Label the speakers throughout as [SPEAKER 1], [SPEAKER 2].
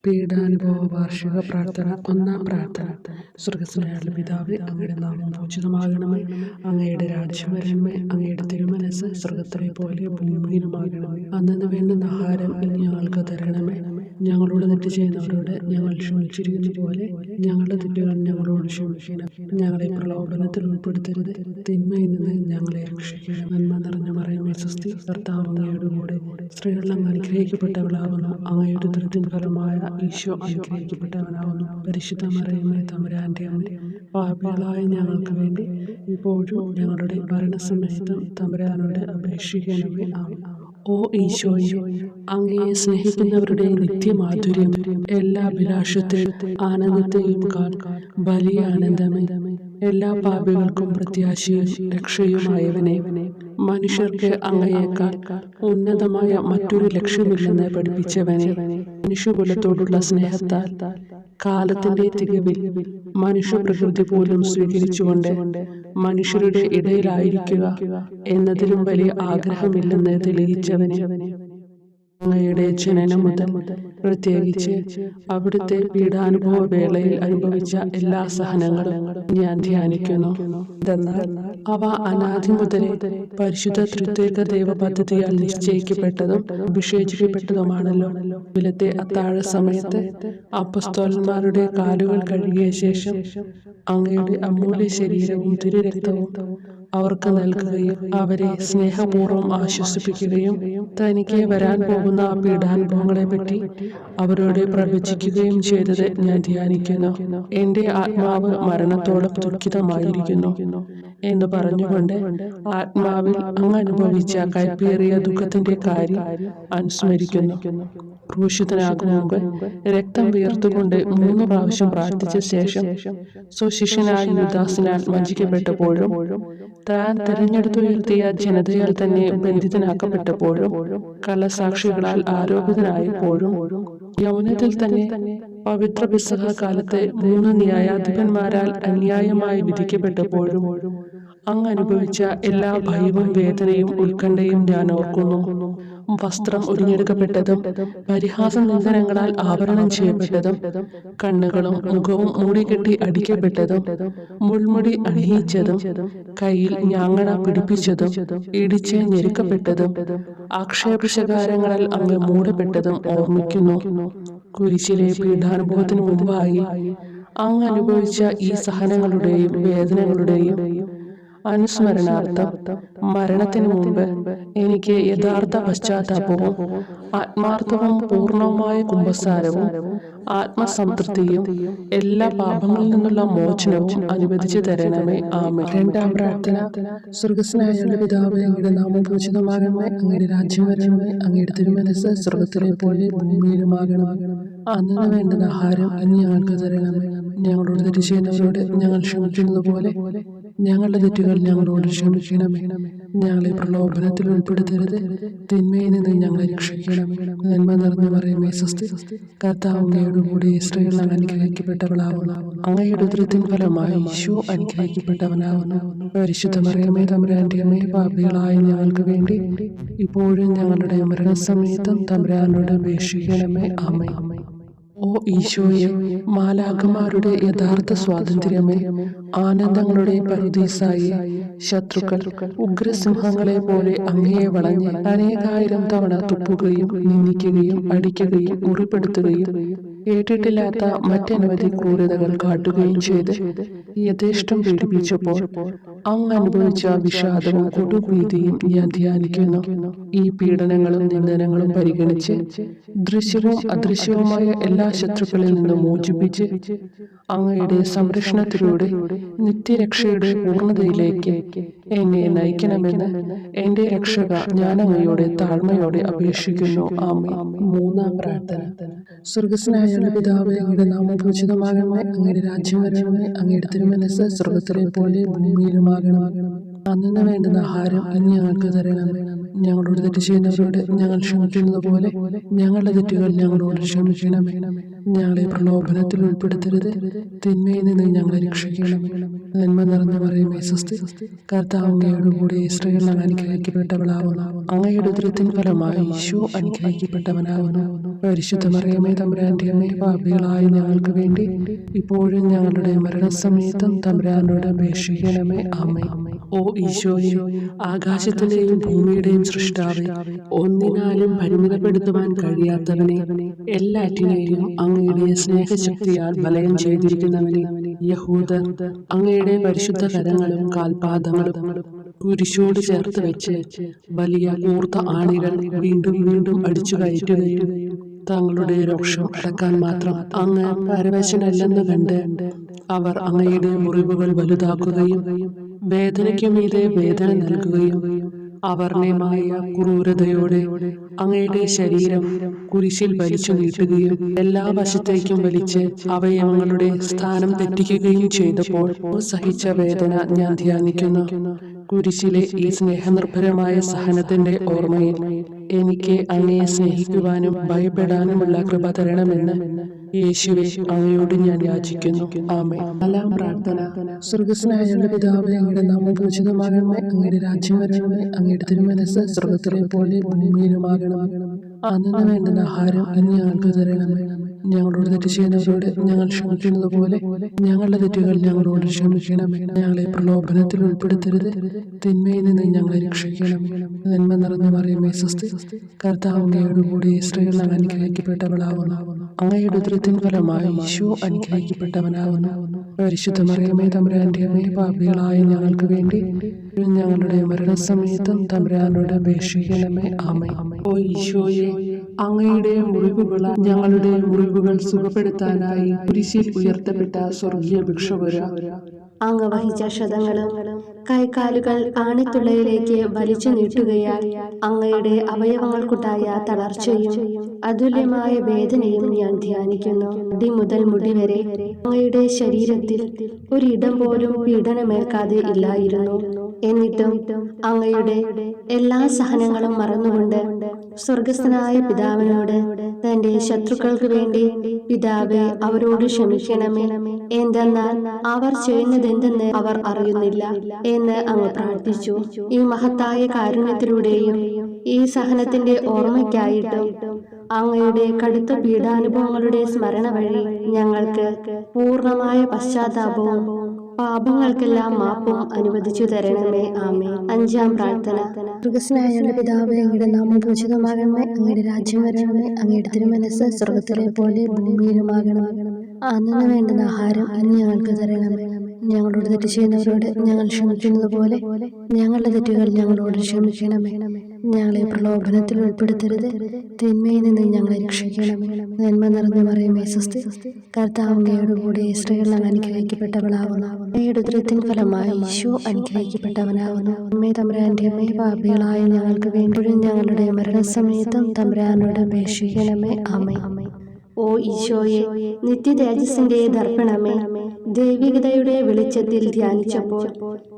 [SPEAKER 1] പീഡാനുഭവ വാർഷിക പ്രാർത്ഥന. ഒന്നാം പ്രാർത്ഥന. സ്വർഗ്ഗസ്ഥനായ പിതാവേ, അങ്ങയുടെ നാമം പൂജിതമാകണമേ. അങ്ങയുടെ രാജ്യം വരണമേ. അങ്ങയുടെ തിരുമനസ്സ് സ്വർഗ്ഗത്തിലെ പോലെ ഭൂമിയിലുമാകണമേ. അന്നന്ന് വേണ്ടുന്ന ആഹാരം ഇനി ഞങ്ങൾക്ക് തരണമേ. ഞങ്ങളോട് തെറ്റ് ചെയ്യുന്നവരോട് ഞങ്ങൾ ക്ഷമിച്ചിരിക്കുന്ന പോലെ ഞങ്ങളുടെ തെറ്റുകൾ ഞങ്ങളോട് ക്ഷമിക്കണം. ഞങ്ങളെ പ്രലോഭനത്തിൽ ഉൾപ്പെടുത്തരുത്, തിന്മയിൽ നിന്ന് ഞങ്ങളെ രക്ഷിക്കണം. നന്മ നിറഞ്ഞ മറിയമേ സ്വസ്തി, കർത്താവ് അങ്ങയുടെ കൂടെ സ്ത്രീകളിൽ അങ്ങ് അനുഗ്രഹിക്കപ്പെട്ടവളാകുന്നു. അങ്ങയുടെ ഉദരത്തിൻ ഫലമായ ഈശോ അനുഗ്രഹിക്കപ്പെട്ടവനാകുന്നു. പരിശുദ്ധ മറിയമേ തമ്പുരാന്റെ അമ്മ, പാപികളായ ഞങ്ങൾക്ക് വേണ്ടി ഇപ്പോഴും ഞങ്ങളുടെ മരണസമയത്തും തമ്പുരാനോട് അപേക്ഷിക്കണമേ. ആമേൻ. ഓ ഈശോയെ, അങ്ങയെ സ്നേഹിക്കുന്നവരുടെ നിത്യമാധുര്യം, എല്ലാ അഭിലാഷത്തെയും ആനന്ദത്തെയും വലിയ ആനന്ദമേ, എല്ലാ പാപികൾക്കും പ്രത്യാശയും രക്ഷയുമായവനെ, മനുഷ്യർക്ക് അങ്ങയേക്കാൾ ഉന്നതമായ മറ്റൊരു ലക്ഷ്യമില്ലെന്ന് പഠിപ്പിച്ചവനെ, മനുഷ്യകുലത്തോടുള്ള സ്നേഹത്താൽ കാലത്തിന്റെ തികവിൽ മനുഷ്യപ്രകൃതി പോലും സ്വീകരിച്ചുകൊണ്ട് മനുഷ്യരുടെ ഇടയിലായിരിക്കുക എന്നതിലും വലിയ ആഗ്രഹമില്ലെന്ന് തെളിയിച്ചവനെ, അങ്ങയുടെ ജനനം മുതൽ പ്രത്യേകിച്ച് അവിടുത്തെ പീഡാനുഭവ വേളയിൽ അനുഭവിച്ച എല്ലാ സഹനങ്ങളും ഞാൻ ധ്യാനിക്കുന്നു. എന്നാൽ അവ അനാദി മുതലേ പരിശുദ്ധ ത്രിത്വൈക ദൈവ പദ്ധതിയാൽ നിശ്ചയിക്കപ്പെട്ടതും അഭിഷേചിക്കപ്പെട്ടതുമാണല്ലോ. വിലത്തെ അത്താഴ സമയത്ത് അപ്പസ്തോലന്മാരുടെ കാലുകൾ കഴുകിയ ശേഷം അങ്ങയുടെ അമൂല്യ ശരീരവും തിരുരക്തവും അവർക്ക് നൽകുകയും അവരെ സ്നേഹപൂർവ്വം ആശ്വസിപ്പിക്കുകയും തനിക്ക് വരാൻ പോകുന്ന പീഡാനുഭവങ്ങളെ പറ്റി അവരോട് പ്രവചിക്കുകയും ചെയ്തത് ഞാൻ ധ്യാനിക്കുന്നു. എന്റെ ആത്മാവ് മരണത്തോളം ദുഃഖിതമായിരിക്കുന്നു എന്ന് പറഞ്ഞുകൊണ്ട് ആത്മാവിൽ അങ്ങ് അനുഭവിച്ച കൈപ്പേറിയ ദുഃഖത്തിന്റെ കാര്യം അനുസ്മരിക്കുന്നു. ക്രൂശിതനാകും മുമ്പ് രക്തം വീർത്തുകൊണ്ട് 3 പ്രാവശ്യം പ്രാർത്ഥിച്ച ശേഷം സ്വശിഷ്യനായ യൂദാസിനാൽ വഞ്ചിക്കപ്പെട്ടപ്പോഴും താൻ തെരഞ്ഞെടുത്തുയർത്തിയ ജനതയാൽ തന്നെ ബന്ധിതനാക്കപ്പെട്ടപ്പോഴും കള്ളസാക്ഷികളാൽ ആരോപിതനായപ്പോഴും യൗവനത്തിൽ തന്നെ പവിത്ര പെസഹ കാലത്ത് 3 ന്യായാധിപന്മാരാൽ അന്യായമായി വിധിക്കപ്പെട്ടപ്പോഴും അങ്ങ് അനുഭവിച്ച എല്ലാ ഭയവും വേദനയും ഉത്കണ്ഠയും ഞാൻ ഓർക്കുന്നു. വസ്ത്രം ഉരിഞ്ഞെടുക്കപ്പെട്ടതും പരിഹാസ നിന്ദനങ്ങളാൽ ആവരണം ചെയ്യപ്പെട്ടതും കണ്ണുകളും മുഖവും മൂടിക്കെട്ടി അടിക്കപ്പെട്ടതും മുൾമുടി അണിയിച്ചതും കയ്യിൽ ഞാങ്ങണ പിടിപ്പിച്ചതും ഇടിച്ച് ഞെരുക്കപ്പെട്ടതും ആക്ഷേപശകാരങ്ങളാൽ അങ്ങ് മൂടപ്പെട്ടതും ഓർമ്മിക്കുന്നു. കുരിശിലെ പീഡാനുഭവത്തിനു മുമ്പായി അങ്ങ് അനുഭവിച്ച ഈ സഹനങ്ങളുടെയും വേദനകളുടെയും അനുസ്മരണാർത്ഥം മരണത്തിനു മുമ്പ് എനിക്ക് യഥാർത്ഥ പശ്ചാത്താപവും ആത്മാർത്ഥവും പൂർണ്ണവുമായ കുമ്പസാരവും ആത്മസംതൃപ്തിയും എല്ലാ പാപങ്ങളിൽ നിന്നുള്ള മോചനവും അനുവദിച്ചു തരണമേ. ആമേൻ. രണ്ടാം പ്രാർത്ഥന. സ്വർഗ്ഗസ്ഥനായ പിതാവേ, അങ്ങയുടെ നാമം പൂജിതമാകണമേ. അങ്ങയുടെ രാജ്യം വരണമേ. അങ്ങയുടെ തിരുമനസ്സ് സ്വർഗ്ഗത്തിലെ പോലെ ഭൂമിയിലുമാകണമേ. അന്നു വേണ്ടുന്ന ആഹാരം ഇനി ഞങ്ങൾക്ക് തരണമേ. ഞങ്ങളോട് തെറ്റ് ചെയ്യുന്നവരോട് ഞങ്ങൾ ക്ഷമിക്കുന്നത് പോലെ ഞങ്ങളുടെ തെറ്റുകൾ ഞങ്ങളോട് ക്ഷമിക്കണമേ. ഞങ്ങളെ പ്രലോഭനത്തിൽ ഉൾപ്പെടുത്തരുത്, തിന്മയിൽ നിന്ന് ഞങ്ങളെ രക്ഷിക്കണമേ. നന്മ നിറഞ്ഞ മറിയമേ സ്വസ്തി, കർത്താവ് അങ്ങയുടെ കൂടെ സ്ത്രീകൾ അനുഗ്രഹിക്കപ്പെട്ടവളാവുന്നു. അങ്ങയുടെ ഉദരത്തിൻ ഫലമായി ഈശോ അനുഗ്രഹിക്കപ്പെട്ടവനാവുന്നു. പരിശുദ്ധ മറിയമേ തമ്പുരാന്റെ അമ്മേ, പാപികളായ ഞങ്ങൾക്ക് വേണ്ടി ഇപ്പോഴും ഞങ്ങളുടെ മരണസമയത്തും തമ്പുരാനോട് അപേക്ഷിക്കണമേ. ആമേൻ. ഓ ഈശോയെ, മാലാഖമാരുടെ യഥാർത്ഥ സ്വാതന്ത്ര്യമേ, ആനന്ദങ്ങളുടെ പറുദീസായി ശത്രുക്കൾ ഉഗ്രസിംഹങ്ങളെ പോലെ അങ്ങയെ വളഞ്ഞ് അനേകായിരം തവണ തുപ്പുകയും നിന്ദിക്കുകയും അടിക്കുകയും മുറിപ്പെടുത്തുകയും കേട്ടിട്ടില്ലാത്ത മറ്റനവധി ക്രൂരതകൾ കാട്ടുകയും ചെയ്ത് യഥേഷ്ടം പീഡിപ്പിച്ചപ്പോൾ അങ്ങ് അനുഭവിച്ച വിഷാദവും കൊടുഭീതിയും ഞാൻ ധ്യാനിക്കുന്നു. ഈ പീഡനങ്ങളും നിന്ദനങ്ങളും പരിഗണിച്ച് ദൃശ്യവും അദൃശ്യവുമായ എല്ലാ ശത്രുക്കളിൽ നിന്നും മോചിപ്പിച്ച് അങ്ങയുടെ സംരക്ഷണത്തിലൂടെ നിത്യരക്ഷയുടെ പൂർണ്ണതയിലേക്ക് എന്നെ നയിക്കണമെന്ന് എന്റെ രക്ഷക ഞാൻ അങ്ങയോടെ താഴ്മയോടെ അപേക്ഷിക്കുന്നു. ആമേൻ. മൂന്നാം പ്രാർത്ഥന. സ്വർഗ്ഗസ്ഥനായ പിതാവേ, അങ്ങയുടെ നാമം പൂജിതമാകണമേ. അങ്ങയുടെ രാജ്യം വരണമേ. അങ്ങയുടെ തിരുമനസ്സ് സ്വർഗ്ഗത്തിലെ പോലെ ഭൂമിയിലുമാകണമേ. അന്നു വേണ്ടുന്ന ആഹാരം ഇനി ഞങ്ങൾക്ക് തരണമേ. ഞങ്ങളോട് തെറ്റ് ചെയ്യുന്നവരോട് ഞങ്ങൾ ക്ഷമിക്കുന്നത് പോലെ ഞങ്ങളുടെ തെറ്റുകൾ ഞങ്ങളോട് ക്ഷമിക്കണമേ. ഞങ്ങളെ പ്രലോഭനത്തിൽ ഉൾപ്പെടുത്തരുത്, തിന്മയിൽ നിന്ന് ഞങ്ങളെ രക്ഷിക്കണമേ. നന്മ നിറഞ്ഞ മറിയമേ സ്വസ്തി, കർത്താവ് അങ്ങയോട് കൂടെ സ്ത്രീകൾ അനുഗ്രഹിക്കപ്പെട്ടവളാവുന്നു. അങ്ങയുടെ ഉദരത്തിൻ ഫലമായി ഈശോ അനുഗ്രഹിക്കപ്പെട്ടവനാവുന്നു. പരിശുദ്ധ മറിയമേ തമ്പുരാന്റെ അമ്മേ, പാപികളായ ഞങ്ങൾക്ക് വേണ്ടി ഇപ്പോഴും ഞങ്ങളുടെ മരണസമയത്തും തമ്പുരാനോട് അപേക്ഷിക്കണമേ. ആമേൻ. ഓ ഈശോയെ, ആകാശത്തിന്റെയും ഭൂമിയുടെയും സൃഷ്ടാവേ, ഒന്നിനാലും പരിമിതപ്പെടുത്തുവാൻ കഴിയാത്തവനെ, എല്ലാറ്റിനെയും അങ്ങയുടെ സ്നേഹശക്തിയാൽ വലയം ചെയ്തിരിക്കുന്നവനെ, യഹൂദർ അങ്ങയുടെ പരിശുദ്ധ കരങ്ങളും കാൽപാദങ്ങളും കുരിശോട് ചേർത്ത് വെച്ച് വലിയ കൂർത്ത ആണികൾ വീണ്ടും വീണ്ടും അടിച്ചു കയറ്റുകയും തങ്ങളുടെ രോഷം അടക്കാൻ മാത്രം അങ്ങ് പരവശനല്ലെന്ന് കണ്ട് അവർ അങ്ങയുടെ മുറിവുകൾ വലുതാക്കുകയും വേദനയ്ക്കു മീതെ വേദന നൽകുകയും അവർണ്ണയമായ ക്രൂരതയോടെ അങ്ങയുടെ ശരീരം കുരിശിൽ വലിച്ചു നീട്ടുകയും എല്ലാ വശത്തേക്കും വലിച്ച് അവയവങ്ങളുടെ സ്ഥാനം തെറ്റിക്കുകയും ചെയ്തപ്പോൾ സഹിച്ച വേദന ഞാൻ ധ്യാനിക്കുന്നു. കുരിശിലെ ഈ സ്നേഹനിർഭരമായ സഹനത്തിന്റെ ഓർമ്മയിൽ എനിക്ക് അങ്ങയെ സ്നേഹിക്കുവാനും ഭയപ്പെടാനുമുള്ള കൃപ തരണമെന്ന് യേശുവേ അങ്ങയോട് ഞാൻ യാചിക്കുന്നു. ആമേൻ. നാലാം പ്രാർത്ഥന. സ്വർഗ്ഗസ്ഥനായ ഞങ്ങളുടെ പിതാവേ, അങ്ങയുടെ നാമം പൂജിതമാകണമേ, അങ്ങയുടെ രാജ്യം വരണമേ, അങ്ങയുടെ തിരുമനസ്സ് സ്വർഗ്ഗത്തിലെ പോലെ ഭൂമിയിലുമാകണമേ. അന്നു വേണ്ടുന്ന ആഹാരം ഇന്ന് ഞങ്ങൾക്ക് തരണമേ. ഞങ്ങളോട് തെറ്റ് ചെയ്യുന്നവരോട് ഞങ്ങൾ ക്ഷമിക്കുന്നത് പോലെ ഞങ്ങളുടെ തെറ്റുകൾ ഞങ്ങളോട് ക്ഷമിക്കണമേ. ഞങ്ങളെ പ്രലോഭനത്തിൽ ഉൾപ്പെടുത്തരുത്, തിന്മയിൽ നിന്ന് ഞങ്ങളെ രക്ഷിക്കണമേ. നന്മ നിറഞ്ഞ മറിയമേ സ്വസ്തി, കർത്താവ് അങ്ങയോട് കൂടെ സ്ത്രീകൾ അനുഗ്രഹിക്കപ്പെട്ടവളാവുന്നു. അങ്ങയുടെ ഉദരത്തിൻ ഫലമായി ഈശോ അനുഗ്രഹിക്കപ്പെട്ടവനാവുന്നു. പരിശുദ്ധ മറിയമേ തമ്പുരാന്റെ അമ്മേ, പാപികളായ ഞങ്ങൾക്ക് വേണ്ടി ഞങ്ങളുടെ മരണസമയത്തും തമ്പുരാനോട് അപേക്ഷിക്കണമേ. ആമേൻ. ഓ ഈശോയെ, അങ്ങയുടെ മുറിവുകൾ ഞങ്ങളുടെ മുറിവുകൾ സുഖപ്പെടുത്താനായി കുരിശിൽ ഉയർത്തപ്പെട്ട സ്വർഗീയ ഭിക്ഷുവര,
[SPEAKER 2] അങ്ങ് വഹിച്ച ക്ഷതങ്ങളും കൈകാലുകൾ ആണിത്തുള്ളയിലേക്ക് വലിച്ചു നീട്ടുകയാൽ അങ്ങയുടെ അവയവങ്ങൾക്കുണ്ടായ തളർച്ചയും അതുല്യമായ വേദനയും ഞാൻ ധ്യാനിക്കുന്നു. മുടി മുതൽ മുടി വരെ അങ്ങയുടെ ശരീരത്തിൽ ഒരിടം പോലും പീഡനമേൽക്കാതെ ഇല്ലായിരുന്നു. എന്നിട്ടും അങ്ങയുടെ എല്ലാ സഹനങ്ങളും മറന്നുകൊണ്ട് സ്വർഗസ്ഥനായ പിതാവിനോട് തന്റെ ശത്രുക്കൾക്ക് വേണ്ടി പിതാവേ അവരോട് ക്ഷമിക്കണമേ, എന്തെന്നാൽ അവർ ചെയ്യുന്നതെന്തെന്ന് അവർ അറിയുന്നില്ല എന്ന് അങ്ങ് പ്രാർത്ഥിച്ചു. ഈ മഹത്തായ കാരുണ്യത്തിലൂടെയും ഈ സഹനത്തിന്റെ ഓർമ്മയ്ക്കായിട്ടും അങ്ങയുടെ കടുത്ത പീഡാനുഭവങ്ങളുടെ സ്മരണ വഴി ഞങ്ങൾക്ക് പൂർണ്ണമായ പശ്ചാത്താപവും പാപങ്ങൾക്കെല്ലാം മാപ്പും അനുവദിച്ചു തരണമേ. ആമേൻ. അഞ്ചാം പ്രാർത്ഥന. സ്വർഗ്ഗസ്ഥനായ പിതാവേ, അങ്ങയുടെ നാമം പൂജിതമാകണമേ, അങ്ങയുടെ രാജ്യം വരണമേ, അങ്ങയുടെ തിരുമനസ്സ് സ്വർഗ്ഗത്തിലെ പോലെ ഭൂമിയിലുമാകണമേ. അന്നു വേണ്ടുന്ന ആഹാരം ഇന്ന് ഞങ്ങൾക്ക് തരണമേ. ഞങ്ങളോട് തെറ്റ് ചെയ്യുന്നവരോട് ഞങ്ങൾ ക്ഷമിക്കുന്നത് പോലെ ഞങ്ങളുടെ തെറ്റുകൾ ഞങ്ങളോട് ക്ഷമിക്കണമേ. ഞങ്ങളെ പ്രലോഭനത്തിൽ ഉൾപ്പെടുത്തരുത്, തിന്മയിൽ നിന്ന് ഞങ്ങളെ രക്ഷിക്കണമേ. നന്മ നിറഞ്ഞ മറിയമേ സ്വസ്തി, കർത്താവ് അങ്ങയോട് കൂടെ സ്ത്രീകൾ അനുഗ്രഹിക്കപ്പെട്ടവളാവുന്നു. അങ്ങയുടെ ഉദരത്തിൻ ഫലമായി ഈശോ അനുഗ്രഹിക്കപ്പെട്ടവനാവുന്നു. അമ്മേ തമ്പുരാന്റെ അമ്മേ, പാപികളായ ഞങ്ങൾക്ക് വേണ്ടി ഞങ്ങളുടെ മരണസമയത്തും തമ്പുരാനോട് അപേക്ഷിക്കണമേ. ആമേൻ. ഓ ഈശോയെ, നിത്യതേജസ്സിന്റെ ദർപ്പണമേ, ദൈവികതയുടെ വെളിച്ചത്തിൽ ധ്യാനിച്ചപ്പോൾ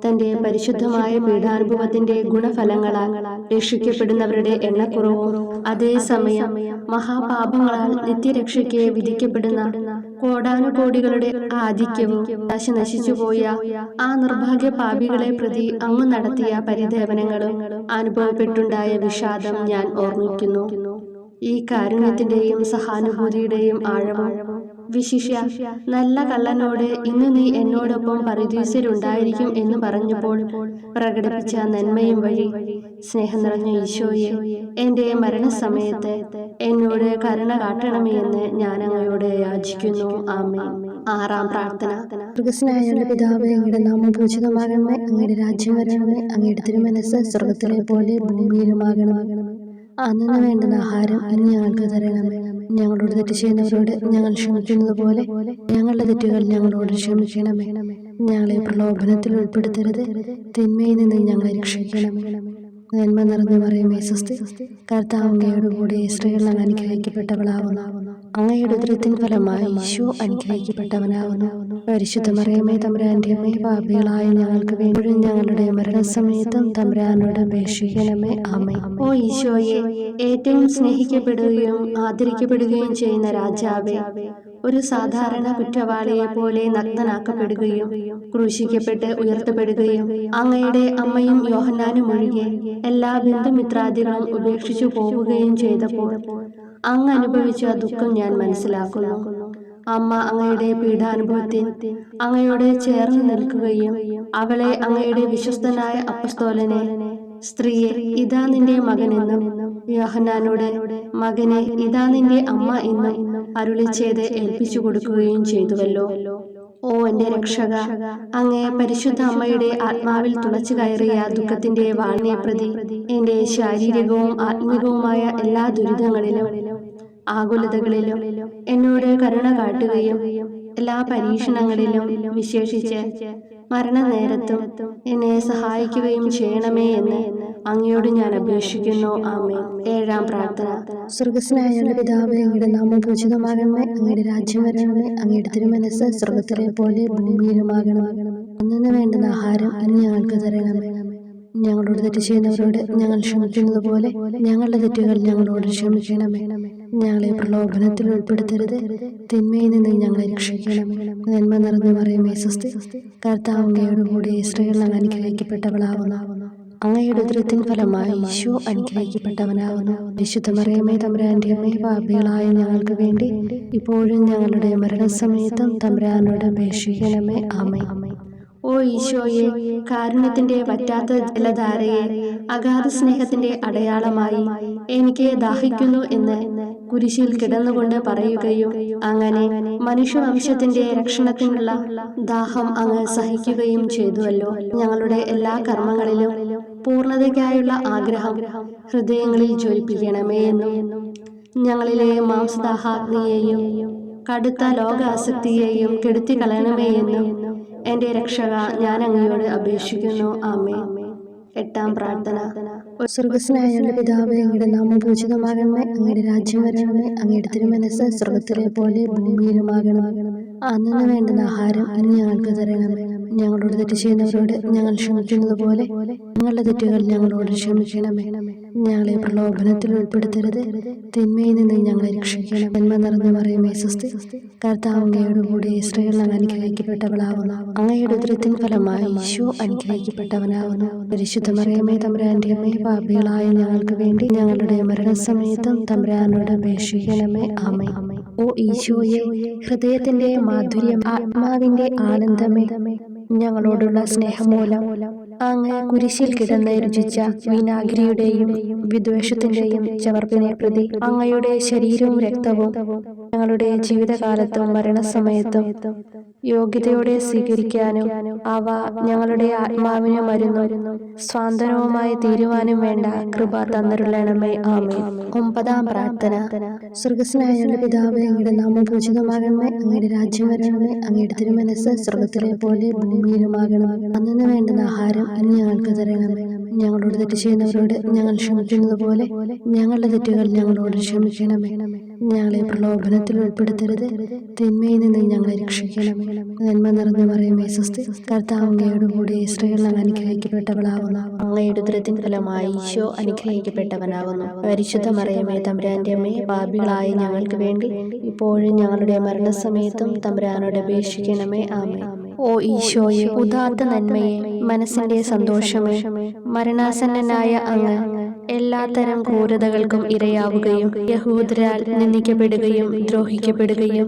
[SPEAKER 2] തന്റെ പരിശുദ്ധമായ പീഡാനുഭവത്തിന്റെ ഗുണഫലങ്ങളാൽ രക്ഷിക്കപ്പെടുന്നവരുടെ എണ്ണക്കുറവും അതേസമയം മഹാപാപങ്ങളാൽ നിത്യരക്ഷയ്ക്ക് വിധിക്കപ്പെടുന്ന കോടാനുകോടികളുടെ ആധിക്യവും നശിച്ചുപോയ ആ നിർഭാഗ്യ പാപികളെ പ്രതി അങ്ങ് നടത്തിയ പരിദേവനങ്ങളും അനുഭവപ്പെട്ടുണ്ടായ വിഷാദം ഞാൻ ഓർമ്മിക്കുന്നു. ഈ കാരുണ്യത്തിന്റെയും സഹാനുഭൂതിയുടെയും ആഴവും വിശിഷ്യ നല്ല കള്ളനോട് ഇന്ന് നീ എന്നോടൊപ്പം പരദീസയിലുണ്ടായിരിക്കും എന്ന് പറഞ്ഞപ്പോൾ പ്രകടിപ്പിച്ച നന്മയും വഴി സ്നേഹം നിറഞ്ഞ ഈശോയെ, എന്റെ മരണസമയത്ത് എന്നോട് കരുണ കാട്ടണമേ എന്ന് ഞാൻ അങ്ങയോട് യാചിക്കുന്നു. ആമേൻ. ആറാം പ്രാർത്ഥന. സ്വർഗ്ഗസ്ഥനായ പിതാവേ, അങ്ങയുടെ നാമം പൂജിതമാകണമേ, അങ്ങയുടെ രാജ്യം വരണമേ, അങ്ങയുടെ തിരുമനസ്സ് സ്വർഗ്ഗത്തിലെ പോലെ ഭൂമിയിലുമാകണമേ. അന്നു വേണ്ടുന്ന ആഹാരം ഇന്ന് ഞങ്ങൾക്ക് തരണമേ. ഞങ്ങളോട് തെറ്റ് ചെയ്യുന്നവരോട് ഞങ്ങൾ ക്ഷമിക്കുന്നത് പോലെ ഞങ്ങളുടെ തെറ്റുകൾ ഞങ്ങളോട് ക്ഷമിക്കണമേ. ഞങ്ങളെ പ്രലോഭനത്തിൽ ഉൾപ്പെടുത്തരുത്, തിന്മയിൽ നിന്ന് ഞങ്ങളെ രക്ഷിക്കണമേ. നന്മ നിറഞ്ഞ മറിയമേ സ്വസ്തി, കർത്താവ് അങ്ങയോട് കൂടെ സ്ത്രീകൾ അനുഗ്രഹിക്കപ്പെട്ടവളാവുന്നു. അങ്ങയുടെ ഉദരത്തിൻ ഫലമായി ഈശോ അനുഗ്രഹിക്കപ്പെട്ടവനാകുന്നു. പരിശുദ്ധ മറിയമേ, തമ്പുരാന്റെ അമ്മേ, പാപികളായ ഞങ്ങൾക്ക് വേണ്ടി ഞങ്ങളുടെ മരണസമയത്തും തമ്പുരാനോട് അപേക്ഷിക്കണമേ. ആമേൻ. ഓ ഈശോയെ, ഏറ്റവും സ്നേഹിക്കപ്പെടുകയും ആദരിക്കപ്പെടുകയും ചെയ്യുന്ന രാജാവേ, ഒരു സാധാരണ കുറ്റവാളിയെ പോലെ നഗ്നനാക്കപ്പെടുകയും ക്രൂശിക്കപ്പെട്ട് ഉയർത്തപ്പെടുകയും അങ്ങയുടെ അമ്മയും യോഹന്നാനും ഒഴികെ എല്ലാ ബന്ധുമിത്രാദികളും ഉപേക്ഷിച്ചു പോവുകയും ചെയ്തപ്പോൾ അങ്ങ് അനുഭവിച്ച ദുഃഖം ഞാൻ മനസ്സിലാക്കുന്നു. അമ്മ അങ്ങയുടെ പീഡാനുഭവത്തിൽ അങ്ങയോട് ചേർന്ന് നിൽക്കുകയും അവളെ അങ്ങയുടെ വിശ്വസ്തനായ അപ്പസ്തോലനെ, സ്ത്രീയെ ഇതാ നിന്റെ മകനെന്നും യോഹന്നാനോട്, മകനെ ഇതാ നിന്റെ അമ്മ എന്നും അരുളി ചെയ്ത് ഏൽപ്പിച്ചു കൊടുക്കുകയും ചെയ്തുവല്ലോ. ഓ എന്റെ രക്ഷക, അങ്ങേ പരിശുദ്ധ അമ്മയുടെ ആത്മാവിൽ തുളച്ചു കയറിയ ദുഃഖത്തിന്റെ വാളിനെ പ്രതി എന്റെ ശാരീരികവും ആത്മികവുമായ എല്ലാ ദുരിതങ്ങളിലും ആകുലതകളിലും എന്നോട് കരുണ കാട്ടുകയും എല്ലാ പരീക്ഷണങ്ങളിലും വിശേഷിച്ച് മരണനേരത്തും എന്നെ സഹായിക്കുകയും ചെയ്യണമേ എന്ന് അങ്ങയോട് ഞാൻ അപേക്ഷിക്കുന്നു. ആമേൻ. ഏഴാം പ്രാർത്ഥന. സ്വർഗ്ഗസ്ഥനായ പിതാവേ, അങ്ങയുടെ നാമം പൂജിതമാകണമേ, അങ്ങയുടെ രാജ്യം വരണമേ, അങ്ങയുടെ തിരുമനസ്സ് സ്വർഗ്ഗത്തിലെ പോലെ ഭൂമിയിലുമാകണമേ. അന്നു വേണ്ടുന്ന ആഹാരം ഇന്ന് ഞങ്ങൾക്ക് തരണമേ. ഞങ്ങളോട് തെറ്റ് ചെയ്യുന്നവരോട് ഞങ്ങൾ ക്ഷമിക്കുന്നത് പോലെ ഞങ്ങളുടെ തെറ്റുകൾ ഞങ്ങളോട് ക്ഷമിക്കണമേ. ഞങ്ങളെ പ്രലോഭനത്തിൽ ഉൾപ്പെടുത്തരുത്, തിന്മയിൽ നിന്ന് ഞങ്ങളെ രക്ഷിക്കണമേ. നന്മ നിറഞ്ഞ മറിയമേ, സ്വസ്തി, കർത്താവ് അങ്ങയോട് കൂടെ സ്ത്രീകൾ അനുഗ്രഹിക്കപ്പെട്ടവളാവുന്നു. അങ്ങയുടെ ഉദരത്തിൻ ഫലമായി ഈശോ അനുഗ്രഹിക്കപ്പെട്ടവനാവുന്നു. വിശുദ്ധ മറിയമേ, തമ്പുരാന്റെ അമ്മേ, പാപികളായ ഞങ്ങൾക്ക് വേണ്ടി ഇപ്പോഴും ഞങ്ങളുടെ മരണസമയത്തും തമ്പുരാനോട് അപേക്ഷിക്കണമേ. ആമേൻ. ഓ ഈശോയെ, കാരുണ്യത്തിന്റെ വറ്റാത്ത ജലധാരയെ, അഗാധ സ്നേഹത്തിന്റെ അടയാളമായി എനിക്ക് ദാഹിക്കുന്നു എന്ന് കുരിശിൽ കിടന്നുകൊണ്ട് പറയുകയും അങ്ങനെ മനുഷ്യവംശത്തിന്റെ രക്ഷണത്തിനുള്ള ദാഹം അങ്ങ് സഹിക്കുകയും ചെയ്തുവല്ലോ. ഞങ്ങളുടെ എല്ലാ കർമ്മങ്ങളിലും പൂർണ്ണതയ്ക്കായുള്ള ആഗ്രഹം ഹൃദയങ്ങളിൽ ജ്വലിപ്പിക്കണമേ എന്നും ഞങ്ങളിലെ മാംസദാഹാഗ്നിയെയും കടുത്ത ലോകാസക്തിയെയും കെടുത്തി കളയണമേ എന്നും എന്റെ രക്ഷക ഞാൻ അങ്ങയോട് അപേക്ഷിക്കുന്നു. ആമേൻ. എട്ടാം പ്രാർത്ഥന. സ്വർഗ്ഗസ്ഥനായ പിതാവേ, അങ്ങയുടെ നാമം പൂജിതമാകണമേ, അങ്ങയുടെ രാജ്യം വരണമേ, അങ്ങയുടെ തിരുമനസ്സ് സ്വർഗ്ഗത്തിലെ പോലെ ഭൂമിയിലുമാകണമേ. അന്നു വേണ്ടുന്ന ആഹാരം ഇന്ന് ഞങ്ങൾക്ക് തരണമേ. ഞങ്ങളോട് തെറ്റ് ചെയ്യുന്നവരോട് ഞങ്ങൾ ക്ഷമിക്കുന്നത് പോലെ ഞങ്ങളുടെ തെറ്റുകൾ ഞങ്ങളോട് ക്ഷമിക്കണമേ. ഞങ്ങളെ പ്രലോഭനത്തിൽ ഉൾപ്പെടുത്തരുത്, തിന്മയിൽ നിന്ന് ഞങ്ങളെ രക്ഷിക്കണം. നന്മ നിറഞ്ഞ മറിയമേ, സ്വസ്തി, കർത്താവ് അങ്ങയോട് കൂടെ സ്ത്രീകൾ അനുഗ്രഹിക്കപ്പെട്ടവളാവുന്നു. അങ്ങയുടെ ഉദരത്തിൻ ഫലമായി ഈശോ അനുഗ്രഹിക്കപ്പെട്ടവനാവുന്നു. പരിശുദ്ധ മറിയമേ, തമ്പുരാന്റെ അമ്മേ, പാപികളായ ഞങ്ങൾക്ക് വേണ്ടി ഞങ്ങളുടെ മരണസമയത്തും തമ്പുരാനോട് അപേക്ഷിക്കണമേ. ആമേൻ. ഓ ഈശോയെ, ഹൃദയത്തിന്റെ മാധുര്യം, ആത്മാവിന്റെ ആനന്ദമേ, ഞങ്ങളോടുള്ള സ്നേഹം മൂലം അങ്ങ് കുരിശിൽ കിടന്ന് രുചിച്ച വിനാഗിരിയുടെയും വിദ്വേഷത്തിന്റെയും ചവർപ്പിനെ പ്രതി അങ്ങയുടെ ശരീരവും രക്തവും ഞങ്ങളുടെ ജീവിതകാലത്തും മരണസമയത്തും യോഗ്യതയോടെ സ്വീകരിക്കാനും അവ ഞങ്ങളുടെ ആത്മാവിന് മരുന്നും സ്വാന്തനവുമായി തീരുവാനും വേണ്ട കൃപ തന്നരുളണമേ. ആമേൻ. ഒമ്പതാം പ്രാർത്ഥന. സ്വർഗ്ഗസ്ഥനായ പിതാവേ, അങ്ങയുടെ നാമം പൂജിതമാകണമേ, അങ്ങയുടെ രാജ്യം വരണമേ, അങ്ങയുടെ തിരുമനസ്സ് സ്വർഗ്ഗത്തിലെ പോലെ ഭൂമിയിലുമാകണമേ. അന്നു വേണ്ടുന്ന ആഹാരം ഇന്ന് ഞങ്ങൾക്ക് തരണമേ. ഞങ്ങളോട് തെറ്റ് ചെയ്യുന്നവരോട് ഞങ്ങൾ ക്ഷമിക്കുന്നത് പോലെ ഞങ്ങളുടെ തെറ്റുകൾ ഞങ്ങളോട് ക്ഷമിക്കണമേ. ഞങ്ങളെ പ്രലോഭനത്തിൽ ഉൾപ്പെടുത്തരുത്, തിന്മയിൽ നിന്ന് ഞങ്ങളെ രക്ഷിക്കണമേ. നന്മ നിറഞ്ഞ മറിയമേ, സ്വസ്തി, കർത്താവ് അങ്ങയോട് കൂടെ സ്ത്രീകൾ അനുഗ്രഹിക്കപ്പെട്ടവളാവുന്നു. അങ്ങയുടെ ഉദരത്തിൻ ഫലമായി ഈശോ അനുഗ്രഹിക്കപ്പെട്ടവനാകുന്നു. പരിശുദ്ധ മറിയമേ, തമ്പുരാന്റെ അമ്മേ, പാപികളായ ഞങ്ങൾക്ക് വേണ്ടി ഇപ്പോഴും ഞങ്ങളുടെ മരണസമയത്തും തമ്പുരാനോട് അപേക്ഷിക്കണമേ. ആമേൻ. ഓ ഈശോയെ, ഉദാത്ത നന്മയെ, മനസ്സിന്റെ സന്തോഷമേ, മരണാസന്നനായ അങ്ങ് എല്ലാത്തരം ക്രൂരതകൾക്കും ഇരയാവുകയും യഹൂദരാൽ നിന്ദിക്കപ്പെടുകയും ദ്രോഹിക്കപ്പെടുകയും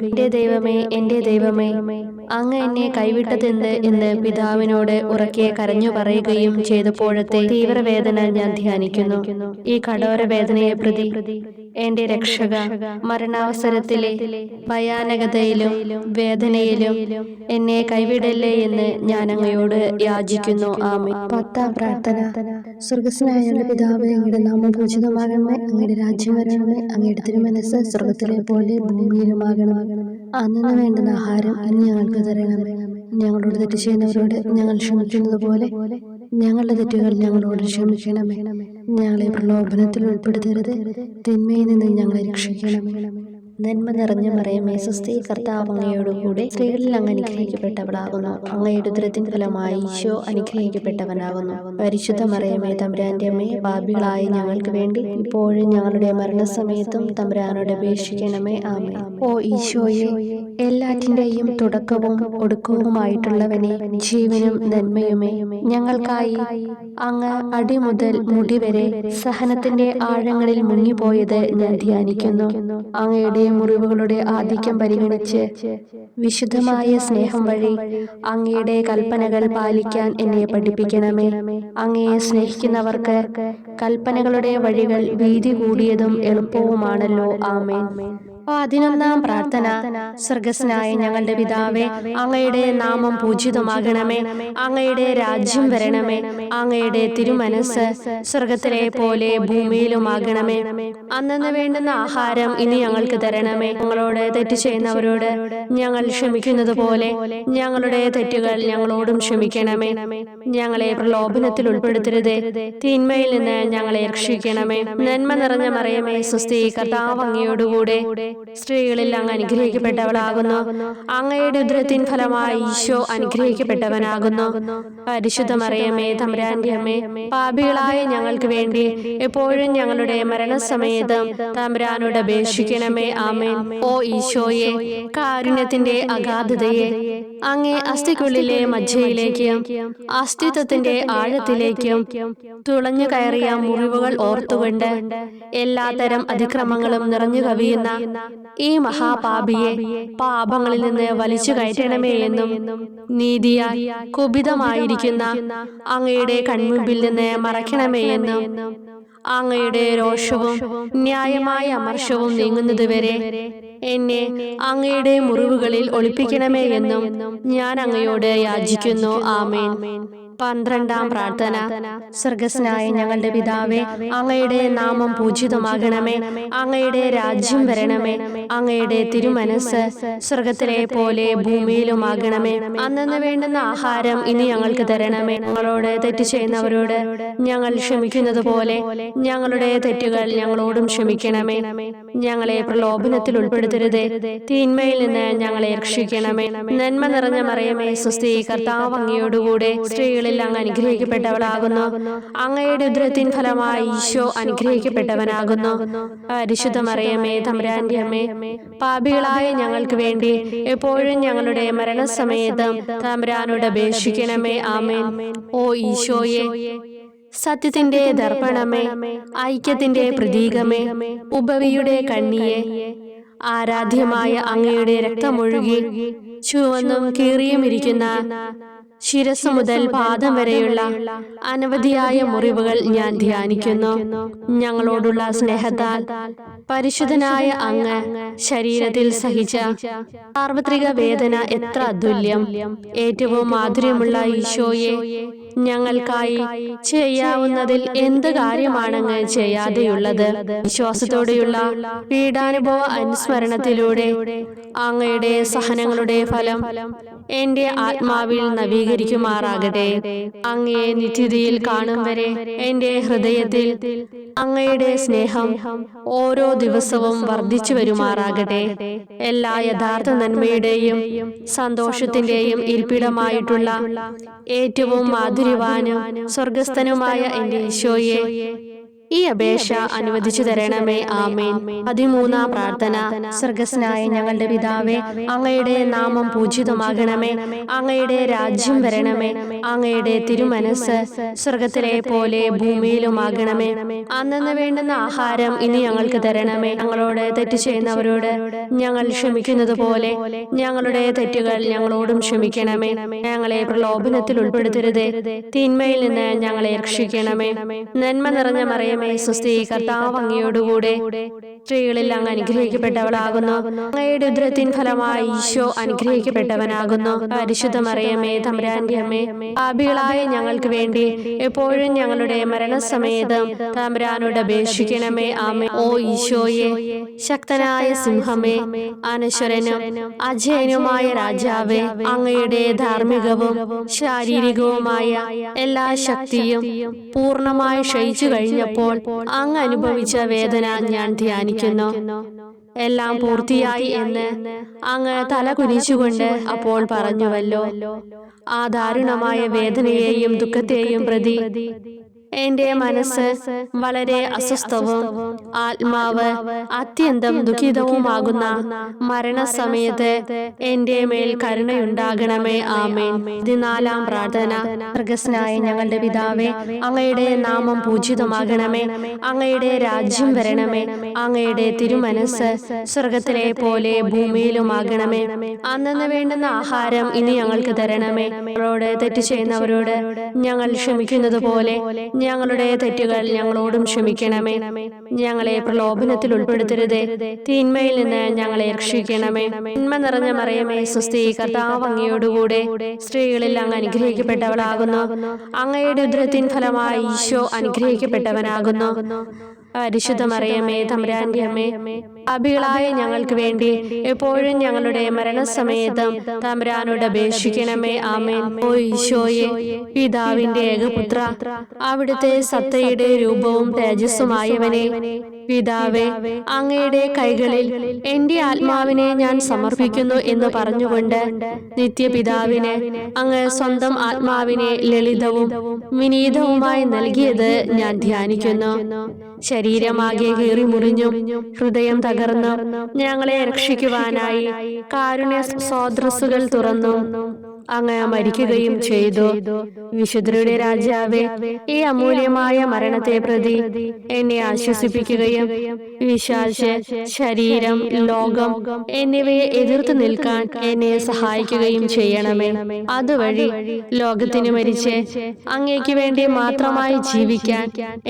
[SPEAKER 2] എന്റെ ദൈവമേ അങ്ങ് എന്നെ കൈവിട്ടതെന്ത് എന്ന് പിതാവിനോട് ഉറക്കെ കരഞ്ഞു പറയുകയും ചെയ്തപ്പോഴത്തെ തീവ്രവേദന ഞാൻ ധ്യാനിക്കുന്നു. ഈ കഠോര വേദനയെ പ്രതി എന്റെ രക്ഷക, മരണാവസരത്തിലെ ഭയാനകതയിലും വേദനയിലും എന്നെ കൈവിടല്ലേ എന്ന് ഞാൻ അങ്ങയോട് യാചിക്കുന്നു. ആമേൻ. പത്താം പ്രാർത്ഥന. സ്വർഗ്ഗസ്ഥനായ പിതാവേ, അങ്ങയുടെ നാമം പൂജിതമാകണമേ, അങ്ങയുടെ രാജ്യം വരണമേ, അങ്ങയുടെ തിരുമനസ്സ് സ്വർഗ്ഗത്തിലെ പോലെ ഭൂമിയിലുമാകണമേ. അന്നു വേണ്ടുന്ന ആഹാരം ഇന്ന് ഞങ്ങൾക്ക് തരണമേ. ഞങ്ങളോട് തെറ്റ് ചെയ്യുന്നവരോട് ഞങ്ങൾ ക്ഷമിക്കുന്നത് പോലെ ഞങ്ങളുടെ തെറ്റുകൾ ഞങ്ങളോട് ക്ഷമിക്കണമേ. ഞങ്ങളെ പ്രലോഭനത്തിൽ ഉൾപ്പെടുത്തരുത്, തിന്മയിൽ നിന്ന് ഞങ്ങളെ രക്ഷിക്കണമേ. നന്മ നിറഞ്ഞ മറിയമേ സ്വസ്തി, കർത്താവ് അങ്ങയോടുകൂടെ സ്ത്രീകളിൽ അങ്ങ് അനുഗ്രഹിക്കപ്പെട്ടവളാകുന്നു. അങ്ങയുടെ ഉദരത്തിൻ ഫലമായി ഈശോ അനുഗ്രഹിക്കപ്പെട്ടവനാകുന്നു. പരിശുദ്ധ മറിയമേ തമ്പുരാന്റെ അമ്മേ, പാപികളായ ഞങ്ങൾക്ക് വേണ്ടി ഇപ്പോഴും ഞങ്ങളുടെ മരണസമയത്തും തമ്പുരാനോട് അപേക്ഷിക്കണമേ. ആമേൻ. ഓ ഈശോയെ, എല്ലാറ്റിന്റെയും തുടക്കവും ഒടുക്കവുമായിട്ടുള്ളവനെ, ജീവനും നന്മയുമേ, ഞങ്ങൾക്കായി അങ്ങ് അടിമുതൽ മുടിവരെ സഹനത്തിന്റെ ആഴങ്ങളിൽ മുങ്ങിപ്പോയത് ഞാൻ ധ്യാനിക്കുന്നു. അങ്ങയുടെ മുറിവുകളുടെ ആധിക്യം പരിഗണിച്ച് വിശുദ്ധമായ സ്നേഹം വഴി അങ്ങയുടെ കൽപ്പനകൾ പാലിക്കാൻ എന്നെ പഠിപ്പിക്കണമേ. അങ്ങയെ സ്നേഹിക്കുന്നവർക്ക് കൽപ്പനകളുടെ വഴികൾ വീതി കൂടിയതും എളുപ്പവുമാണല്ലോ. ആമേൻ. 11-ാം പ്രാർത്ഥന. സ്വർഗ്ഗസ്ഥനായ ഞങ്ങളുടെ പിതാവേ, അങ്ങയുടെ നാമം പൂജിതമാകണമേ. അങ്ങയുടെ രാജ്യം വരണമേ. അങ്ങയുടെ തിരുമനസ് സ്വർഗത്തിലെ പോലെ ഭൂമിയിലുമാകണമേ. അന്നന്ന് വേണ്ടുന്ന ആഹാരം ഇനി ഞങ്ങൾക്ക് തരണമേ. ഞങ്ങളോട് തെറ്റ് ചെയ്യുന്നവരോട് ഞങ്ങൾ ക്ഷമിക്കുന്നത് പോലെ ഞങ്ങളുടെ തെറ്റുകൾ ഞങ്ങളോടും ക്ഷമിക്കണമേ. ഞങ്ങളെ പ്രലോഭനത്തിൽ ഉൾപ്പെടുത്തരുതേ, തിന്മയിൽ നിന്ന് ഞങ്ങളെ രക്ഷിക്കണമേ. നന്മ നിറഞ്ഞ മറിയമേ സ്വസ്തി, കർത്താവ് അങ്ങയോടുകൂടെ സ്ത്രീകളിൽ അങ്ങ് അനുഗ്രഹിക്കപ്പെട്ടവളാകുന്നു. അങ്ങയുടെ ഉദരത്തിൻ ഫലമായി ഈശോ അനുഗ്രഹിക്കപ്പെട്ടവനാകുന്നു. പരിശുദ്ധ മറിയമേ തമ്പുരാന്റെ അമ്മേ, പാപികളായ ഞങ്ങൾക്ക് വേണ്ടി എപ്പോഴും ഞങ്ങളുടെ മരണസമയത്തും തമ്പുരാനോട് അപേക്ഷിക്കണമേ. ആമേൻ. ഓ ഈശോയെ, കാരുണ്യത്തിന്റെ അഗാധതയെ, അങ്ങേ അസ്ഥിക്കുള്ളിലെ മജ്ജയിലേക്കും അസ്തിത്വത്തിന്റെ ആഴത്തിലേക്കും തുളഞ്ഞു കയറിയ മുറിവുകൾ ഓർത്തുകൊണ്ട് എല്ലാത്തരം അതിക്രമങ്ങളും നിറഞ്ഞു കവിയുന്ന ഈ മഹാപാപിയെ പാപങ്ങളിൽ നിന്ന് വലിച്ചു കയറ്റണമേ എന്നും, നീതിയാൽ കുപിതമായിരിക്കുന്ന അങ്ങയുടെ കൺമുമ്പിൽ നിന്ന് മറയ്ക്കണമേ എന്നും, അങ്ങയുടെ രോഷവും ന്യായമായ അമർഷവും നീങ്ങുന്നതുവരെ എന്നെ അങ്ങയുടെ മുറിവുകളിൽ ഒളിപ്പിക്കണമേ എന്നും ഞാൻ അങ്ങയോട് യാചിക്കുന്നു. ആമേൻ. 12-ാം പ്രാർത്ഥന. സ്വർഗ്ഗസ്ഥനായ ഞങ്ങളുടെ പിതാവേ, അങ്ങയുടെ നാമം പൂജിതമാകണമേ. അങ്ങയുടെ രാജ്യം വരണമേ. അങ്ങയുടെ തിരുമനസ് സ്വർഗത്തിലെ പോലെ ഭൂമിയിലുമാകണമേ. അന്നന്ന് വേണ്ടുന്ന ആഹാരം ഇനി ഞങ്ങൾക്ക് തരണമേ. ഞങ്ങളോട് തെറ്റ് ചെയ്യുന്നവരോട് ഞങ്ങൾ ക്ഷമിക്കുന്നത് പോലെ ഞങ്ങളുടെ തെറ്റുകൾ ഞങ്ങളോടും ക്ഷമിക്കണമേ. ഞങ്ങളെ പ്രലോഭനത്തിൽ ഉൾപ്പെടുത്തരുതേ, തിന്മയിൽ നിന്ന് ഞങ്ങളെ രക്ഷിക്കണമേ. നന്മ നിറഞ്ഞ മറിയമേ സ്വസ്തി, കർത്താവ് അങ്ങയോടുകൂടെ സ്ത്രീകൾ അങ്ങ് അനുഗ്രഹിക്കപ്പെട്ടവളാകുന്നു. അങ്ങയുടെ ഉദരത്തിൻ ഫലമായി ഈശോ അനുഗ്രഹിക്കപ്പെട്ടവനാകുന്നു. പരിശുദ്ധ മറിയമേ തമ്പുരാന്റെ അമ്മേ, പാപികളായ ഞങ്ങൾക്ക് വേണ്ടി എപ്പോഴും ഞങ്ങളുടെ മരണസമയത്തും തമ്പുരാനോട് അപേക്ഷിക്കണമേ. ആമേൻ. ഓ ഈശോയെ, സത്യത്തിന്റെ ദർപ്പണമേ, ഐക്യത്തിന്റെ പ്രതീകമേ, ഉപവിയുടെ കണ്ണിയെ, ആരാധ്യമായ അങ്ങയുടെ രക്തമൊഴുകി ചുവന്നും കീറിയുമിരിക്കുന്ന ശിരസ് മുതൽ പാദം വരെയുള്ള അനവധിയായ മുറിവുകൾ ഞാൻ ധ്യാനിക്കുന്നു. ഞങ്ങളോടുള്ള സ്നേഹത്താൽ പരിശുദ്ധനായ അങ്ങ് ശരീരത്തിൽ സഹിച്ച സാർവത്രിക വേദന എത്ര അതുല്യം. ഏറ്റവും മാധുര്യമുള്ള ഈശോയെ, ഞങ്ങൾക്കായി ചെയ്യാവുന്നതിൽ എന്ത് കാര്യമാണങ്ങ് ചെയ്യാതെയുള്ളത്? വിശ്വാസത്തോടെയുള്ള പീഡാനുഭവ അനുസ്മരണത്തിലൂടെ അങ്ങയുടെ സഹനങ്ങളുടെ ഫലം എന്റെ ആത്മാവിൽ നവീകരിക്കുമാറാകട്ടെ. അങ്ങയെ നിത്യതയിൽ കാണും വരെ എന്റെ ഹൃദയത്തിൽ അങ്ങയുടെ സ്നേഹം ഓരോ ദിവസവും വർദ്ധിച്ചു വരുമാറാകട്ടെ. എല്ലാ യഥാർത്ഥ നന്മയുടെയും സന്തോഷത്തിന്റെയും ഇരിപ്പിടമായിട്ടുള്ള ഏറ്റവും മാധുര്യവാനും സ്വർഗസ്ഥനുമായ എന്റെ ഈശോയെ, ഈ അപേക്ഷ അനുവദിച്ചു തരണമേ. ആമേൻ. 13-ാം പ്രാർത്ഥന. സ്വർഗ്ഗസ്ഥനായ ഞങ്ങളുടെ പിതാവേ, അങ്ങയുടെ നാമം പൂജിതമാകണമേ. അങ്ങയുടെ രാജ്യം വരണമേ. അങ്ങയുടെ തിരുമനസ് സ്വർഗത്തിലെ പോലെ ഭൂമിയിലുമാകണമേ. അന്നന്ന് വേണ്ടുന്ന ആഹാരം ഇനി ഞങ്ങൾക്ക് തരണമേ. ഞങ്ങളോട് തെറ്റ് ചെയ്യുന്നവരോട് ഞങ്ങൾ ക്ഷമിക്കുന്നത് പോലെ ഞങ്ങളുടെ തെറ്റുകൾ ഞങ്ങളോടും ക്ഷമിക്കണമേ. ഞങ്ങളെ പ്രലോഭനത്തിൽ ഉൾപ്പെടുത്തരുതേ, തിന്മയിൽ നിന്ന് ഞങ്ങളെ രക്ഷിക്കണമേ. നന്മ നിറഞ്ഞ മറിയമേ സ്വസ്തി, കർത്താവ് അങ്ങയോടുകൂടെ സ്ത്രീകളിൽ അങ്ങ് അനുഗ്രഹിക്കപ്പെട്ടവളാകുന്നു. അങ്ങയുടെ ഉദരത്തിൻ ഫലമായി ഈശോ അനുഗ്രഹിക്കപ്പെട്ടവനാകുന്നു. പരിശുദ്ധ മറിയമേ തമ്പുരാന്റെ അമ്മേ, പാപികളായ ഞങ്ങൾക്ക് വേണ്ടി എപ്പോഴും ഞങ്ങളുടെ മരണസമയത്തും തമ്പുരാനോട് അപേക്ഷിക്കണമേ. ആമേൻ. ഓ ഈശോയെ, ശക്തനായ സിംഹമേ, അനശ്വരനും അജയനുമായ രാജാവേ, അങ്ങയുടെ ധാർമ്മികവും ശാരീരികവുമായ എല്ലാ ശക്തിയും പൂർണ്ണമായി ക്ഷയിച്ചു കഴിഞ്ഞപ്പോൾ അങ്ങ് അനുഭവിച്ച വേദന ഞാൻ ധ്യാനിക്കുന്നു. എല്ലാം പൂർത്തിയായി എന്ന് അങ്ങ് തല കുനിച്ചുകൊണ്ട് അപ്പോൾ പറഞ്ഞുവല്ലോ. ആ ദാരുണമായ വേദനയെയും ദുഃഖത്തെയും പ്രതി എന്റെ മനസ്സ് വളരെ അസ്വസ്ഥവും ആത്മാവ് അത്യന്തം ദുഃഖിതവുമാകുന്ന മരണസമയത്ത് എന്റെ മേൽ കരുണയുണ്ടാകണമേ. ആമേൻ. 14-ാം പ്രാർത്ഥന. സ്വർഗ്ഗസ്ഥനായ ഞങ്ങളുടെ പിതാവേ, അങ്ങയുടെ നാമം പൂജിതമാകണമേ. അങ്ങയുടെ രാജ്യം വരണമേ. അങ്ങയുടെ തിരുമനസ്സ് സ്വർഗത്തിലെ പോലെ ഭൂമിയിലുമാകണമേ. അന്നന്ന് വേണ്ടുന്ന ആഹാരം ഇനി ഞങ്ങൾക്ക് തരണമേ. ഞങ്ങളോട് തെറ്റ് ചെയ്യുന്നവരോട് ഞങ്ങൾ ക്ഷമിക്കുന്നത് പോലെ ഞങ്ങളുടെ തെറ്റുകൾ ഞങ്ങളോടും ക്ഷമിക്കണമേ. ഞങ്ങളെ പ്രലോഭനത്തിൽ ഉൾപ്പെടുത്തരുതേ, തിന്മയിൽ നിന്ന് ഞങ്ങളെ രക്ഷിക്കണമേ. നന്മ നിറഞ്ഞ മറിയമേ, സ്വസ്തി, കർത്താവ് അങ്ങയോടുകൂടെ സ്ത്രീകളിൽ അങ്ങ് അനുഗ്രഹിക്കപ്പെട്ടവളാകുന്നു. അങ്ങയുടെ ഉദരത്തിൻ ഫലമായി ഈശോ അനുഗ്രഹിക്കപ്പെട്ടവനാകുന്നു. പരിശുദ്ധ മറിയമേ, തമ്പുരാന്റെ അമ്മേ, പാപികളായ ഞങ്ങൾക്ക് വേണ്ടി എപ്പോഴും ഞങ്ങളുടെ മരണസമയത്തും തമ്പുരാനോട് അപേക്ഷിക്കണമേ. ആമേൻ. ഓ ഈശോയെ, പിതാവിന്റെ ഏകപുത്ര, അവിടുത്തെ സത്തയുടെ രൂപവും തേജസ്സുമായവനെ, പിതാവേ, അങ്ങയുടെ കൈകളിൽ എന്റെ ആത്മാവിനെ ഞാൻ സമർപ്പിക്കുന്നു എന്ന് പറഞ്ഞുകൊണ്ട് നിത്യപിതാവിന് അങ്ങ് സ്വന്തം ആത്മാവിനെ ലളിതവും വിനീതവുമായി നൽകിയത് ഞാൻ ധ്യാനിക്കുന്നു. ശരീരമാകെ കീറി മുറിഞ്ഞും ഹൃദയം തകർന്നും ഞങ്ങളെ രക്ഷിക്കുവാനായി കാരുണ്യ സ്രോതസ്സുകൾ തുറന്നു അങ്ങ് മരിക്കുകയും ചെയ്തു. വിശുദ്ധരുടെ രാജാവേ, ഈ അമൂല്യമായ മരണത്തെ പ്രതി എന്നെ ആശ്വസിപ്പിക്കുകയും പിശാച്, ശരീരം, ലോകം എന്നിവയെ എതിർത്ത് നിൽക്കാൻ എന്നെ സഹായിക്കുകയും ചെയ്യണമേ. അതുവഴി ലോകത്തിന് മരിച്ച് അങ്ങേക്ക് വേണ്ടി മാത്രമായി ജീവിക്കാൻ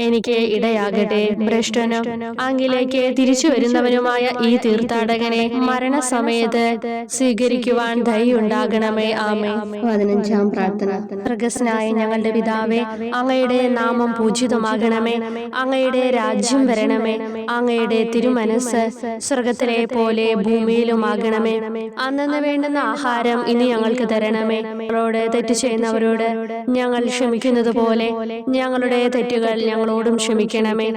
[SPEAKER 2] എനിക്ക് ഇടയാകട്ടെ. ഭ്രഷ്ടനും അങ്ങിലേക്ക് തിരിച്ചു വരുന്നവനുമായ ഈ തീർത്ഥാടകനെ മരണസമയത്ത് സ്വീകരിക്കുവാൻ ദയുണ്ടാകണമേ. ആമേൻ. 15-ാം പ്രാർത്ഥന. സ്വർഗ്ഗസ്ഥനായ ഞങ്ങളുടെ പിതാവേ, അങ്ങയുടെ നാമം പൂജിതമാകണമേ. അങ്ങയുടെ രാജ്യം വരണമേ. അങ്ങയുടെ തിരുമനസ്സ് സ്വർഗത്തിലെ പോലെ ഭൂമിയിലുമാകണമേ. അന്നന്ന് വേണ്ടുന്ന ആഹാരം ഇനി ഞങ്ങൾക്ക് തരണമേ. ഞങ്ങളോട് തെറ്റ് ചെയ്യുന്നവരോട് ഞങ്ങൾ ക്ഷമിക്കുന്നത് പോലെ ഞങ്ങളുടെ തെറ്റുകൾ ഞങ്ങളോടും ക്ഷമിക്കണമേ.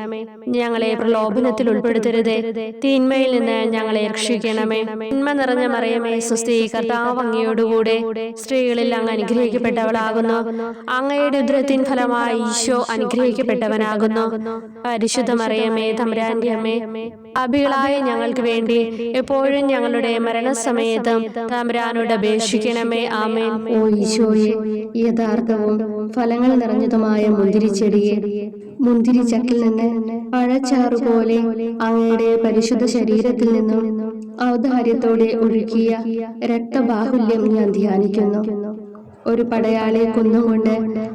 [SPEAKER 2] ഞങ്ങളെ പ്രലോഭനത്തിൽ ഉൾപ്പെടുത്തരുതേ, തിന്മയിൽ നിന്ന് ഞങ്ങളെ രക്ഷിക്കണമേ. നന്മ നിറഞ്ഞ മറിയമേ, സ്വസ്തി, കർത്താവ് അങ്ങയോടുകൂടെ സ്ത്രീകളിൽ അങ്ങ് അനുഗ്രഹിക്കപ്പെട്ടവളാകുന്നു. അങ്ങയുടെ ഉദരത്തിൻ ഫലമായി ഈശോ അനുഗ്രഹിക്കപ്പെട്ടവനാകുന്നു. പരിശുദ്ധ മറിയമേ, തമ്പുരാന്റെ അമ്മേ, പാപികളായ ഞങ്ങൾക്ക് വേണ്ടി എപ്പോഴും ഞങ്ങളുടെ മരണസമയത്തും തമ്പുരാനോട് അപേക്ഷിക്കണമേ. ആമേൻ.
[SPEAKER 3] ഓ ഈശോയെ, യഥാർത്ഥവും ഫലങ്ങൾ നിറഞ്ഞതുമായ മുന്തിരിച്ചെടിയെ മുന്തിരിച്ചക്കിൽ നിന്ന് പഴച്ചാറുപോലെ അങ്ങയുടെ പരിശുദ്ധ ശരീരത്തിൽ നിന്നും ഔദാര്യത്തോടെ ഒഴുകിയ രക്തബാഹുല്യം ഞാൻ ധ്യാനിക്കുന്നു. ഒരു പടയാളെ കൊന്നുകൊണ്ട്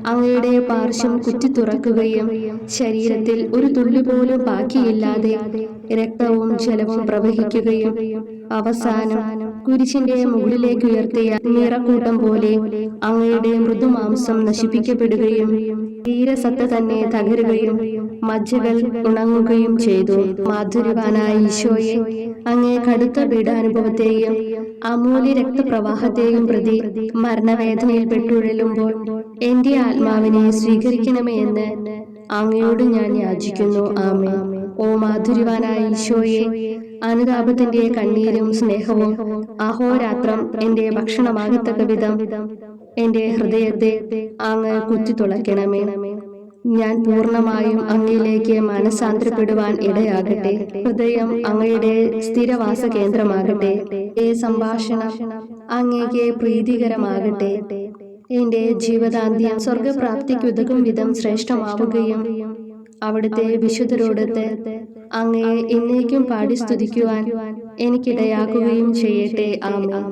[SPEAKER 3] അങ്ങയുടെ പാർശ്വം കുത്തി തുറക്കുകയും ശരീരത്തിൽ ഒരു തുള്ളി പോലും ബാക്കിയില്ലാതെ രക്തവും ജലവും പ്രവഹിക്കുകയും അവസാനം കുരിശിന്റെ മുകളിലേക്ക് ഉയർത്തിയ നിറക്കൂട്ടം പോലെ അങ്ങയുടെ മൃദുമാംസം നശിപ്പിക്കപ്പെടുകയും തീരസത്ത തന്നെ തകരുകയും മജ്ജകൾ ഉണങ്ങുകയും ചെയ്തു. മാധുര്യവാനായ ഈശോയെ, അങ്ങേ കടുത്ത പീഡാനുഭവത്തെയും അമൂല്യ രക്തപ്രവാഹത്തെയും പ്രതി മരണവേദനയിൽ പെട്ടുഴലുമ്പോൾ എന്റെ ആത്മാവിനെ സ്വീകരിക്കണമേ എന്ന് അങ്ങയോട് ഞാൻ യാചിക്കുന്നു. ആമേൻ. ഓ മാധുര്യവാനായ ഈശോയെ, അനുതാപത്തിന്റെ കണ്ണീരും സ്നേഹവും അഹോരാത്രം എന്റെ ഭക്ഷണമാകത്തക്ക വിധം എന്റെ ഹൃദയത്തെ അങ്ങ് കുത്തിത്തുളയ്ക്കണമേ. ഞാൻ പൂർണ്ണമായും അങ്ങയിലേക്ക് മനസാന്തരപ്പെടുവാൻ ഇടയാകട്ടെ. ഹൃദയം അങ്ങയുടെ സ്ഥിരവാസ കേന്ദ്രമാകട്ടെ. ഈ സംഭാഷണം അങ്ങേക്ക് പ്രീതികരമാകട്ടെ. എന്റെ ജീവിതാന്ത്യം സ്വർഗപ്രാപ്തിക്കുതകും വിധം ശ്രേഷ്ഠമാവുകയും അവിടുത്തെ വിശുദ്ധരോടൊത്ത് അങ്ങയെ എന്നേക്കും പാടി സ്തുതിക്കുവാൻ എനിക്കിടയാക്കുകയും ചെയ്യട്ടെ. ആമേൻ.